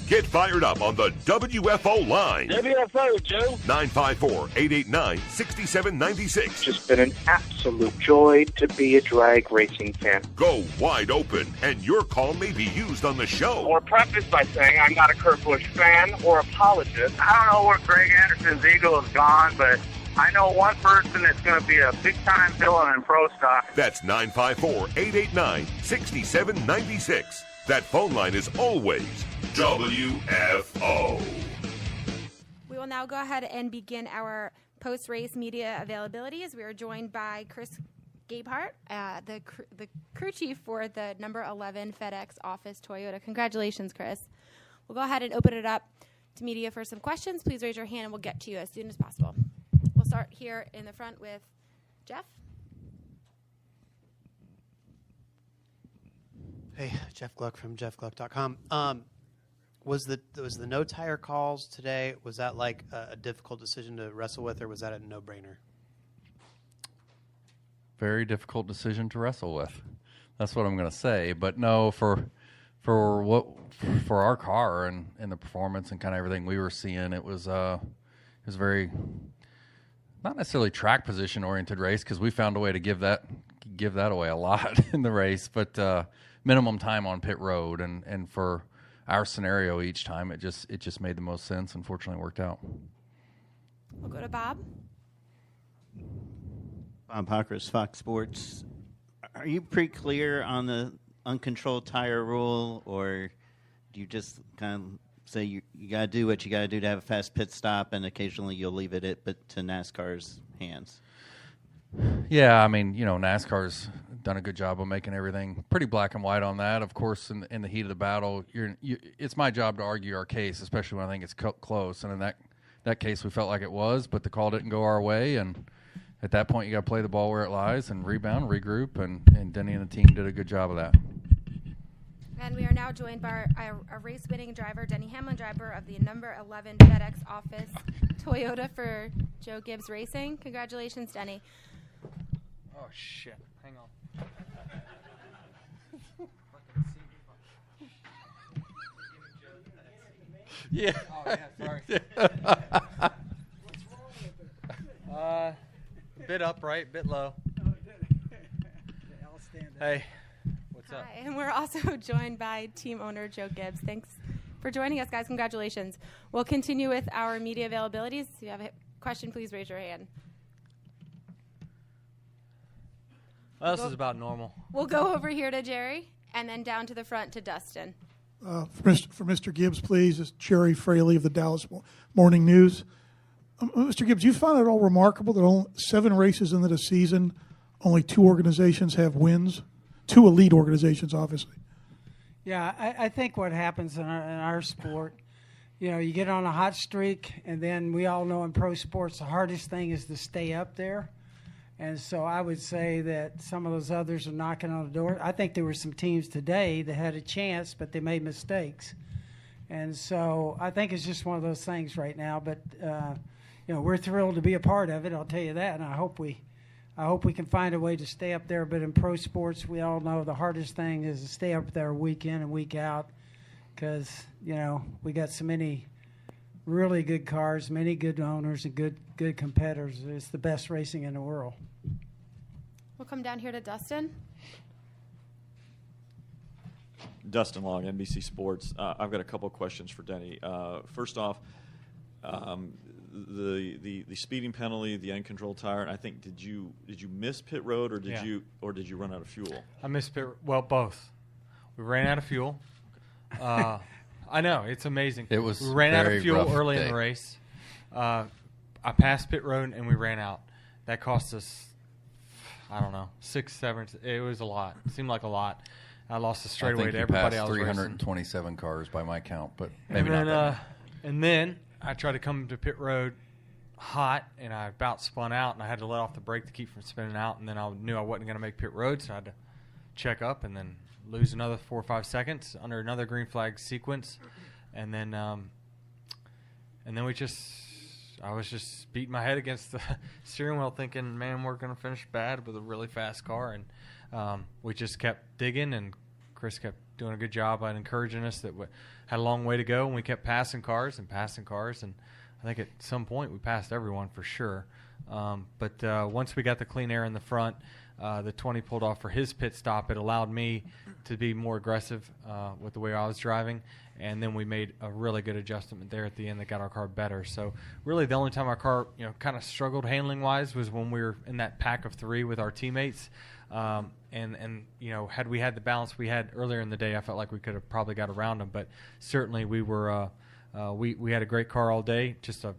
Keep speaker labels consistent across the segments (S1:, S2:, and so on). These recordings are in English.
S1: Get fired up on the WFO line.
S2: WFO, Joe.
S1: 954-889-6796.
S2: Just been an absolute joy to be a drag racing fan.
S1: Go wide open, and your call may be used on the show.
S2: Or preface by saying I'm not a Kurt Busch fan or apologist. I don't know where Greg Anderson's ego has gone, but I know one person that's going to be a big-time villain in pro stock.
S1: That's 954-889-6796. That phone line is always WFO.
S3: We will now go ahead and begin our post-race media availability as we are joined by Chris Gabehart, the crew chief for the number 11 FedEx Office Toyota. Congratulations, Chris. We'll go ahead and open it up to media for some questions. Please raise your hand and we'll get to you as soon as possible. We'll start here in the front with Jeff.
S4: Hey, Jeff Gluck from jeffgluck.com. Was the no tire calls today, was that like a difficult decision to wrestle with, or was that a no-brainer?
S5: Very difficult decision to wrestle with. That's what I'm going to say. But no, for our car and the performance and kind of everything we were seeing, it was very not necessarily track position oriented race, because we found a way to give that away a lot in the race, but minimum time on pit road, and for our scenario each time, it just made the most sense. Unfortunately, worked out.
S3: We'll go to Bob.
S6: Bob Hockers, Fox Sports. Are you pretty clear on the uncontrolled tire rule, or do you just kind of say you got to do what you got to do to have a fast pit stop, and occasionally you'll leave it to NASCAR's hands?
S5: Yeah, I mean, NASCAR's done a good job of making everything pretty black and white on that. Of course, in the heat of the battle, it's my job to argue our case, especially when I think it's close. And in that case, we felt like it was, but the call didn't go our way. And at that point, you got to play the ball where it lies and rebound, regroup, and Denny and the team did a good job of that.
S3: And we are now joined by a race-winning driver, Denny Hamlin, driver of the number 11 FedEx Office Toyota for Joe Gibbs Racing. Congratulations, Denny.
S7: Oh, shit. Hang on.
S5: Yeah.
S7: Oh, yeah, sorry. A bit upright, bit low. Hey, what's up?
S3: Hi, and we're also joined by team owner Joe Gibbs. Thanks for joining us, guys. Congratulations. We'll continue with our media availabilities. If you have a question, please raise your hand.
S7: Well, this is about normal.
S3: We'll go over here to Jerry and then down to the front to Dustin.
S8: For Mr. Gibbs, please. It's Jerry Fraley of the Dallas Morning News. Mr. Gibbs, you found it all remarkable that only 7 races into the season, only 2 organizations have wins, 2 elite organizations, obviously.
S9: Yeah, I think what happens in our sport, you get on a hot streak, and then we all know in pro sports the hardest thing is to stay up there. And so I would say that some of those others are knocking on the door. I think there were some teams today that had a chance, but they made mistakes. And so I think it's just one of those things right now. But, we're thrilled to be a part of it, I'll tell you that. And I hope we can find a way to stay up there. But in pro sports, we all know the hardest thing is to stay up there week in and week out because, we got so many really good cars, many good owners, and good competitors. It's the best racing in the world.
S3: We'll come down here to Dustin.
S10: Dustin Long, NBC Sports. I've got a couple of questions for Denny. First off, the speeding penalty, the uncontrolled tire. And I think did you miss pit road or did you run out of fuel?
S7: I missed pit. Well, both. We ran out of fuel. I know, it's amazing.
S5: It was
S7: we ran out of fuel early
S5: day.
S7: in the race. I passed pit road and we ran out. That cost us, I don't know, 6, 7. It was a lot. It seemed like a lot. I lost the straightaway to everybody else.
S5: 327 cars by my count, but maybe not.
S7: And then I tried to come to pit road hot, and I about spun out, and I had to let off the brake to keep from spinning out. And then I knew I wasn't going to make pit road, so I had to check up and then lose another 4 or 5 seconds under another green flag sequence, and then I was just beating my head against the steering wheel, thinking, man, we're going to finish bad with a really fast car, and we just kept digging and Chris kept doing a good job on encouraging us that we had a long way to go, and we kept passing cars, and I think at some point we passed everyone for sure. But once we got the clean air in the front, the 20 pulled off for his pit stop. It allowed me to be more aggressive with the way I was driving, and then we made a really good adjustment there at the end that got our car better. So really the only time our car kind of struggled handling-wise was when we were in that pack of 3 with our teammates. And had we had the balance we had earlier in the day, I felt like we could have probably got around them. But certainly we were we had a great car all day, just a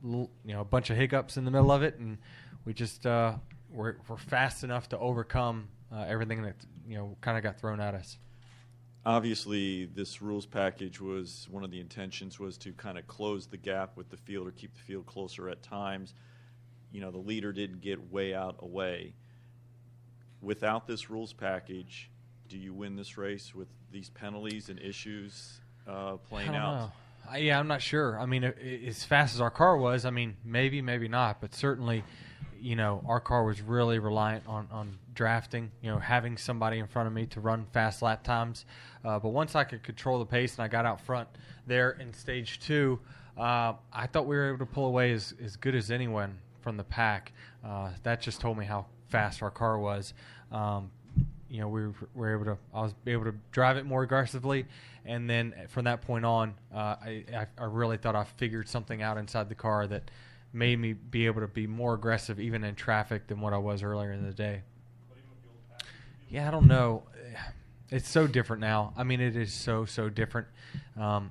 S7: bunch of hiccups in the middle of it, and we just we're fast enough to overcome everything that kind of got thrown at us.
S10: Obviously, this rules package was one of the intentions was to kind of close the gap with the field or keep the field closer at times. The leader didn't get way out away. Without this rules package, do you win this race with these penalties and issues playing out?
S7: Yeah, I'm not sure. I mean, as fast as our car was, I mean, maybe not, but certainly, our car was really reliant on drafting, having somebody in front of me to run fast lap times. But once I could control the pace and I got out front there in stage 2, I thought we were able to pull away as good as anyone from the pack. That just told me how fast our car was. I was able to drive it more aggressively, and then from that point on, I really thought I figured something out inside the car that made me be able to be more aggressive even in traffic than what I was earlier in the day. Yeah, I don't know. It's so different now. I mean, it is so different. When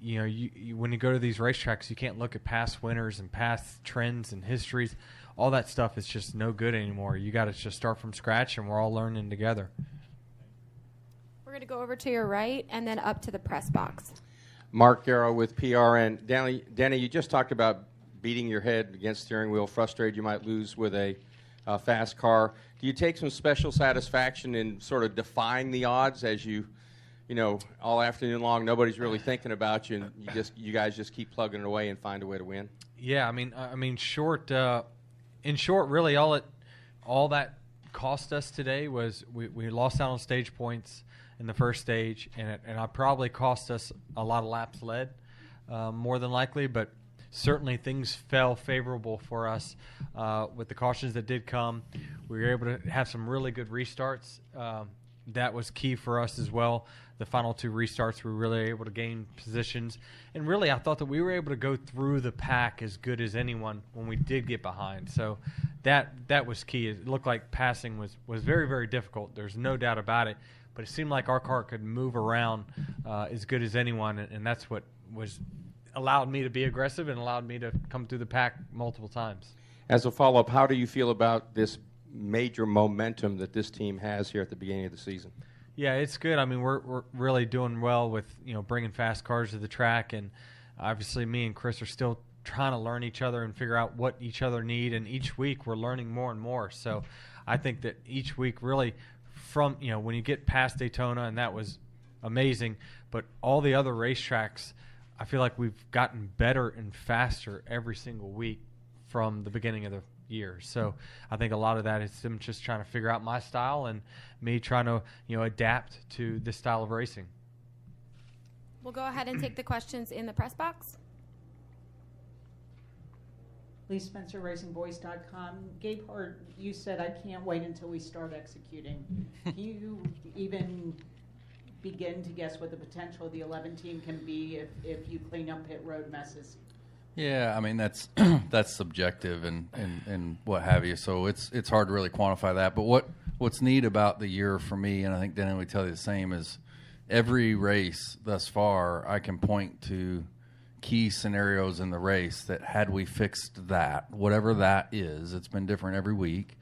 S7: you go to these racetracks, you can't look at past winners and past trends and histories. All that stuff is just no good anymore. You got to just start from scratch, and we're all learning together.
S3: We're going to go over to your right and then up to the press box.
S11: Mark Garrow with PRN. Denny, you just talked about beating your head against steering wheel, frustrated you might lose with a fast car. Do you take some special satisfaction in sort of defying the odds as you all afternoon long, nobody's really thinking about you, and you guys just keep plugging it away and find a way to win?
S7: Yeah, I mean, short. In short, really, all that cost us today was we lost out on stage points in the first stage, and it probably cost us a lot of laps led, more than likely. But certainly things fell favorable for us with the cautions that did come. We were able to have some really good restarts. That was key for us as well. The final 2 restarts, we were really able to gain positions. And really, I thought that we were able to go through the pack as good as anyone when we did get behind. So that was key. It looked like passing was very, very difficult. There's no doubt about it. But it seemed like our car could move around as good as anyone, and that's what allowed me to be aggressive and allowed me to come through the pack multiple times.
S11: As a follow-up, how do you feel about this major momentum that this team has here at the beginning of the season?
S7: Yeah, it's good. I mean, we're really doing well with bringing fast cars to the track, and obviously me and Chris are still trying to learn each other and figure out what each other need, and each week we're learning more and more. So I think that each week really from when you get past Daytona, and that was amazing, but all the other racetracks, I feel like we've gotten better and faster every single week from the beginning of the year. So I think a lot of that is them just trying to figure out my style and me trying to adapt to this style of racing.
S3: We'll go ahead and take the questions in the press box.
S12: Lee Spencer, RacingVoice.com. Gabehart, you said, I can't wait until we start executing. Can you even begin to guess what the potential of the 11 team can be if you clean up pit road messes?
S5: Yeah, I mean that's subjective and what have you. So it's hard to really quantify that. But what's neat about the year for me, and I think Denny would tell you the same, is every race thus far I can point to key scenarios in the race that had we fixed that, whatever that is, it's been different every week,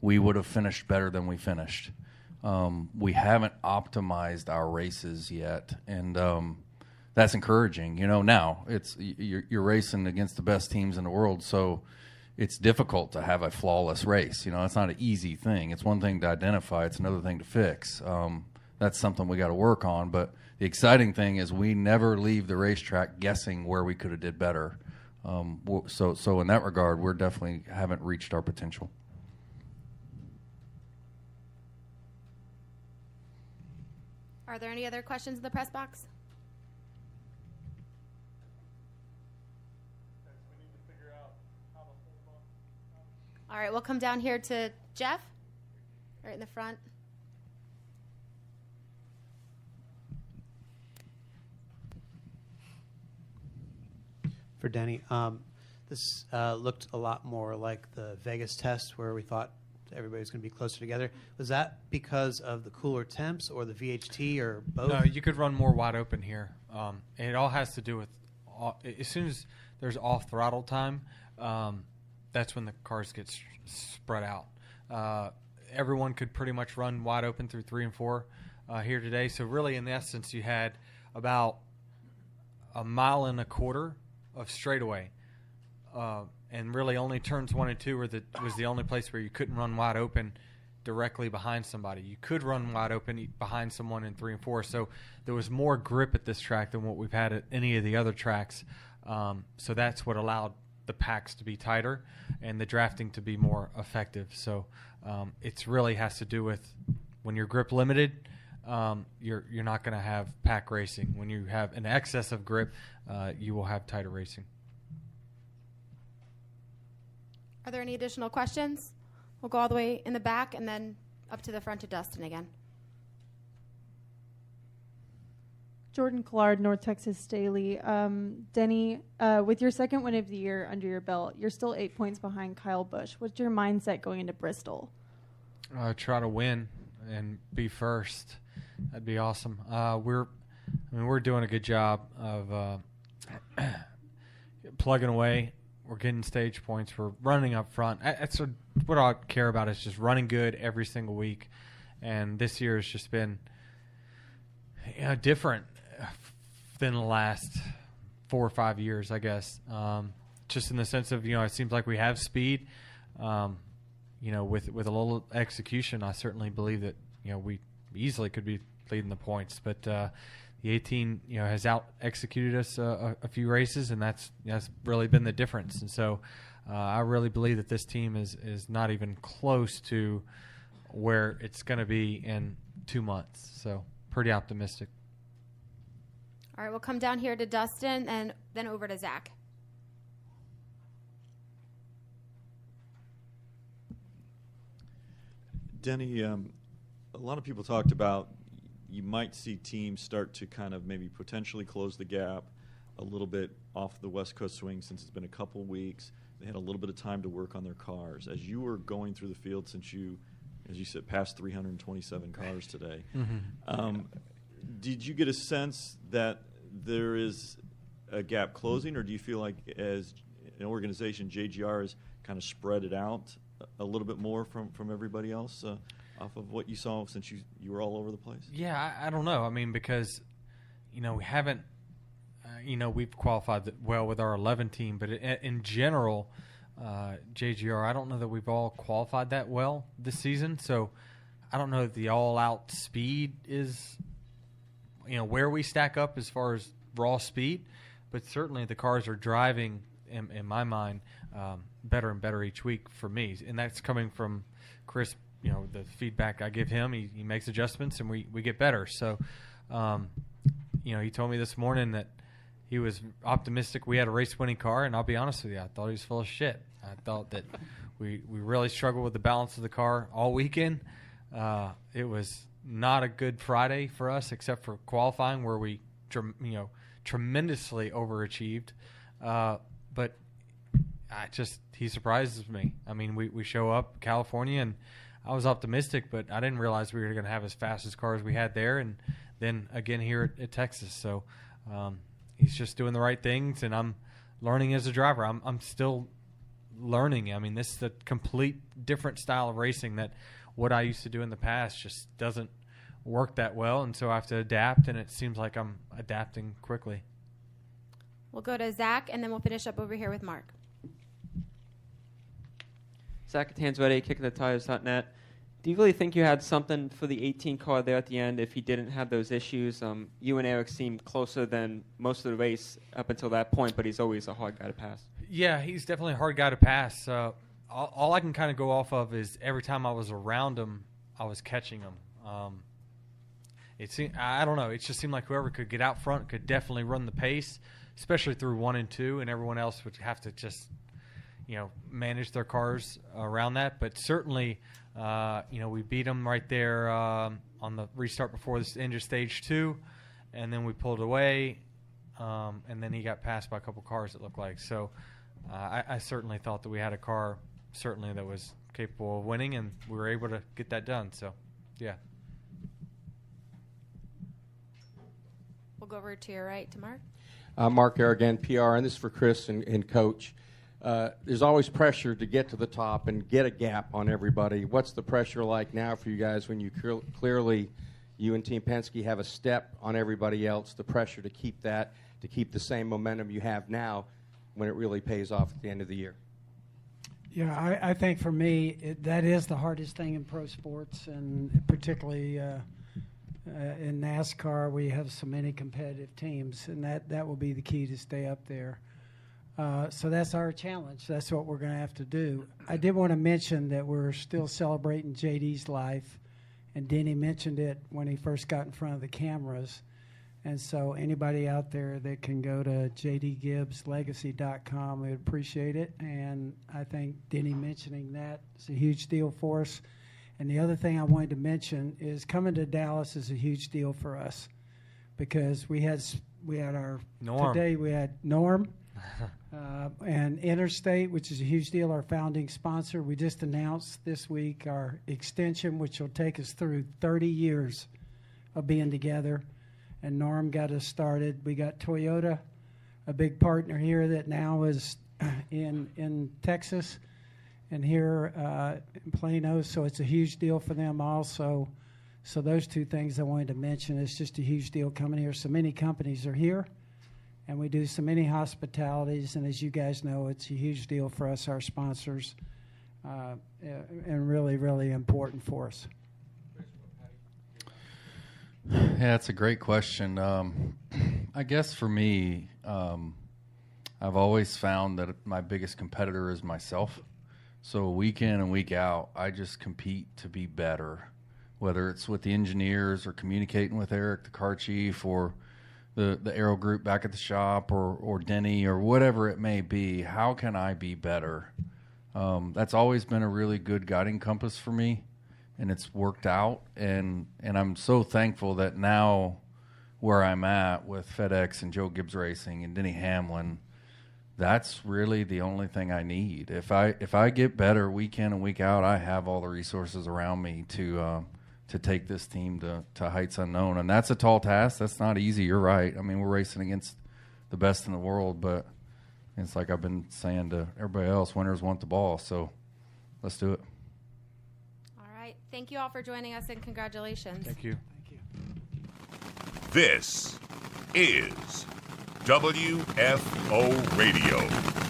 S5: we would have finished better than we finished. We haven't optimized our races yet, and that's encouraging. Now you're racing against the best teams in the world, so it's difficult to have a flawless race. It's not an easy thing. It's one thing to identify, it's another thing to fix. That's something we got to work on. But the exciting thing is we never leave the racetrack guessing where we could have did better. So in that regard, we're definitely haven't reached our potential.
S3: Are there any other questions in the press box? All right, we'll come down here to Jeff, right in the front.
S4: For Denny, this looked a lot more like the Vegas test where we thought everybody was going to be closer together. Was that because of the cooler temps or the VHT or both?
S7: No, you could run more wide open here. It all has to do with as soon as there's off throttle time, that's when the cars get spread out. Everyone could pretty much run wide open through 3 and 4 here today. So really, in essence, you had about 1.25 miles of straightaway, and really only turns 1 and 2 was the only place where you couldn't run wide open directly behind somebody. You could run wide open behind someone in 3 and 4. So there was more grip at this track than what we've had at any of the other tracks. So that's what allowed the packs to be tighter and the drafting to be more effective. So it really has to do with when you're grip limited, you're not going to have pack racing. When you have an excess of grip, you will have tighter racing.
S3: Are there any additional questions? We'll go all the way in the back and then up to the front to Dustin again.
S13: Jordan Collard, North Texas Daily. Denny, with your second win of the year under your belt, you're still 8 points behind Kyle Busch. What's your mindset going into Bristol?
S7: Try to win and be first. That'd be awesome. We're doing a good job of plugging away. We're getting stage points. We're running up front. That's what I care about is just running good every single week. And this year has just been different than the last 4 or 5 years, I guess. Just in the sense of, it seems like we have speed. With a little execution, I certainly believe that, we easily could be leading the points. But the 18, has out-executed us a few races, and that's really been the difference. And so I really believe that this team is not even close to where it's going to be in 2 months. So pretty optimistic.
S3: All right, we'll come down here to Dustin and then over to Zach.
S10: Denny, a lot of people talked about you might see teams start to kind of maybe potentially close the gap a little bit off the West Coast swing since it's been a couple weeks. They had a little bit of time to work on their cars. As you were going through the field, since you, as you said, passed 327 cars today, did you get a sense that there is a gap closing, or do you feel like as an organization, JGR has kind of spread it out a little bit more from everybody else off of what you saw since you were all over the place?
S7: Yeah, I don't know. Because, we haven't, we've qualified well with our 11 team, but in general, JGR, I don't know that we've all qualified that well this season. So I don't know if the all-out speed is, where we stack up as far as raw speed, but certainly the cars are driving, in my mind, better and better each week for me. And that's coming from Chris, the feedback I give him. He makes adjustments, and we get better. So, he told me this morning that he was optimistic we had a race-winning car, and I'll be honest with you, I thought he was full of shit. I thought that we really struggled with the balance of the car all weekend. It was not a good Friday for us, except for qualifying where we, tremendously overachieved. But he surprises me. We show up California, and I was optimistic, but I didn't realize we were going to have as fast as cars we had there, and then again here at Texas. So he's just doing the right things, and I'm learning as a driver. I'm still learning. This is a complete different style of racing that what I used to do in the past just doesn't work that well, and so I have to adapt, and it seems like I'm adapting quickly.
S3: We'll go to Zach, and then we'll finish up over here with Mark.
S14: Zach Tanzwetti, kickthetires.net. Do you really think you had something for the 18 car there at the end if he didn't have those issues? You and Eric seemed closer than most of the race up until that point, but he's always a hard guy to pass.
S7: Yeah, he's definitely a hard guy to pass. All I can kind of go off of is every time I was around him, I was catching him. I don't know. It just seemed like whoever could get out front could definitely run the pace, especially through 1 and 2, and everyone else would have to just, manage their cars around that. But certainly, we beat them right there on the restart before this end of stage 2, and then we pulled away, and then he got passed by a couple cars, it looked like. So I certainly thought that we had a car certainly that was capable of winning, and we were able to get that done. So, yeah.
S3: We'll go over to your right to Mark.
S11: Mark Aragon, PR, and this is for Chris and Coach. There's always pressure to get to the top and get a gap on everybody. What's the pressure like now for you guys when you clearly, you and Team Penske have a step on everybody else, the pressure to keep that, to keep the same momentum you have now when it really pays off at the end of the year?
S9: Yeah, I think for me, that is the hardest thing in pro sports, and particularly in NASCAR, we have so many competitive teams, and that will be the key to stay up there. So that's our challenge. That's what we're going to have to do. I did want to mention that we're still celebrating JD's life, and Denny mentioned it when he first got in front of the cameras. And so anybody out there that can go to jdgibbslegacy.com, we'd appreciate it. And I think Denny mentioning that is a huge deal for us. And the other thing I wanted to mention is coming to Dallas is a huge deal for us, because we had our
S7: Norm.
S9: Today we had Norm and Interstate, which is a huge deal, our founding sponsor. We just announced this week our extension, which will take us through 30 years of being together. And Norm got us started. We got Toyota, a big partner here that now is in Texas and here in Plano. So it's a huge deal for them also. So those two things I wanted to mention. It's just a huge deal coming here. So many companies are here, and we do so many hospitalities. And as you guys know, it's a huge deal for us, our sponsors, and really, really important for us.
S5: Yeah, that's a great question. I guess for me, I've always found that my biggest competitor is myself. So week in and week out, I just compete to be better, whether it's with the engineers or communicating with Eric, the car chief, or the aero group back at the shop, or Denny, or whatever it may be. How can I be better? That's always been a really good guiding compass for me. And it's worked out, and I'm so thankful that now where I'm at with FedEx and Joe Gibbs Racing and Denny Hamlin, that's really the only thing I need. If I get better week in and week out, I have all the resources around me to take this team to heights unknown. And that's a tall task. That's not easy. You're right. I mean, we're racing against the best in the world, but it's like I've been saying to everybody else, winners want the ball. So let's do it.
S3: Thank you all for joining us, and congratulations.
S7: Thank you.
S9: Thank you.
S1: This is WFO Radio.